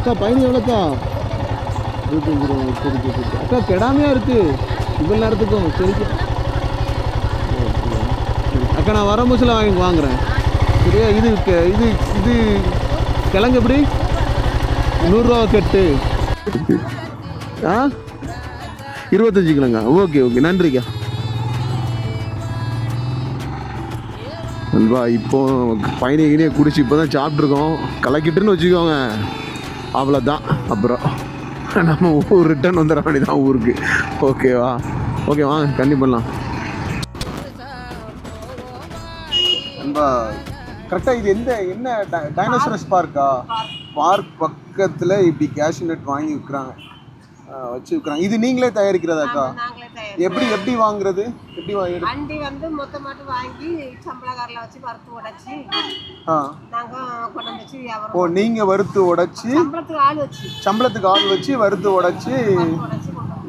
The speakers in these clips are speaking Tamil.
அக்கா பயணி எவ்வளோக்கா? 25 ரூபா. சரி சரி சரி அக்கா, கெடாமையாக இருக்குது இவ்வளோ நேரத்துக்கும். சரி அக்கா, நான் வர முசில் வாங்குறேன். சரியா? இது இது இது கிழங்கு எப்படி? 100 ரூபா கட்டு. ஆ 25 கிலோங்க. ஓகே ஓகே, நன்றிக்கா. நண்பா, இப்போ பயணிகினே குடிச்சு இப்போ தான் சாப்பிட்ருக்கோம். கலக்கிட்டுன்னு வச்சுக்கோங்க, அவ்வளோதான். அப்புறம் நம்ம ஊர் ரிட்டர்ன் வந்துட வேண்டியதான் ஊருக்கு. ஓகேவா? ஓகே, வாங்க கண்டிப்பாக பண்ணலாம். நண்பா, கரெக்டாக இது என்ன டைனோசரஸ் பார்க்கா? பார்க் பக்கத்தில் இப்படி கேஷ்யூ நட் வாங்கி விற்கிறாங்க, வச்சு விற்கிறாங்க. இது நீங்களே தயாரிக்கிறதாக்கா? எப்படி வாங்குறது? எப்படி அண்டி வந்து மொத்தமாட்டு வாங்கி சம்பளக்காரில் வச்சு வறுத்து உடைச்சி நாங்கள் கொண்டு வந்துச்சு. ஓ, நீங்கள் வறுத்து உடைச்சி சம்பளத்துக்கு ஆள் வச்சு வறுத்து உடைச்சி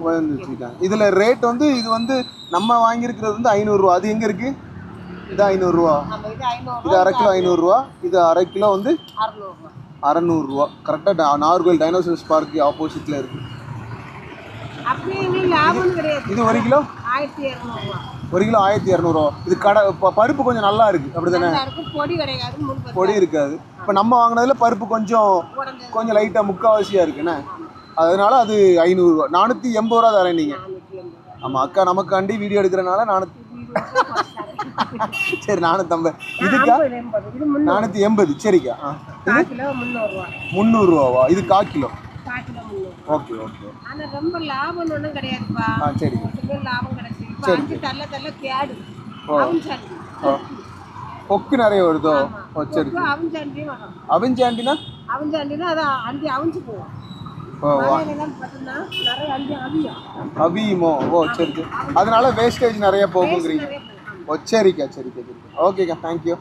வந்து வச்சுக்கிட்டாங்க. இதில் ரேட் வந்து இது வந்து நம்ம வாங்கியிருக்கிறது வந்து 500 ரூபா. அது எங்கே இருக்குது? இது 500 ரூபா. இது அரை கிலோ 500 ரூபா. இது அரை கிலோ வந்து 600 ரூபா. கரெக்டாக நாகர்கோவில் டைனோசரஸ் பார்க்கு ஆப்போசிட்டில் இருக்குது. இது 1 கிலோ 1 கிலோ 1200 ரூபா. இது பருப்பு கொஞ்சம் நல்லா இருக்கு, அப்படிதானே? பொடி இருக்காது. இப்போ நம்ம வாங்கினதுல பருப்பு கொஞ்சம் லைட்டாக முக்கால்வாசியாக இருக்குண்ணே. அதனால அது 500 ரூபா. 480 ரூபா தரேன் நீங்கள். ஆமாம் அக்கா, நமக்காண்டி வீடியோ எடுக்கிறனால 400. சரி, 450. இதுக்கா 480. சரிக்கா. 300 ரூபாவா? இது 1/4 கிலோ. Okay okay. ஆனா ரொம்ப லாபம் ஒண்ணும் கிடையாதுப்பா. சரி. லாபம் கிடைச்சு. சரி. தள்ள கேடு. அவுஞ்சாண்டி. கொக்கு நிறைய வருதோ? ஓ சரி. அவுஞ்சாண்டி வரும். அவுஞ்சாண்டினா அத அண்டி அவுஞ்சு போகும். அவியுமோ? ஓ சரி சரி. அதனால வேஸ்டேஜ் நிறைய போகுங்கிறீங்க. ஓ சரிக்கா சரிக்கா சரிக்கா. ஓகேக்கா, தேங்க்யூ.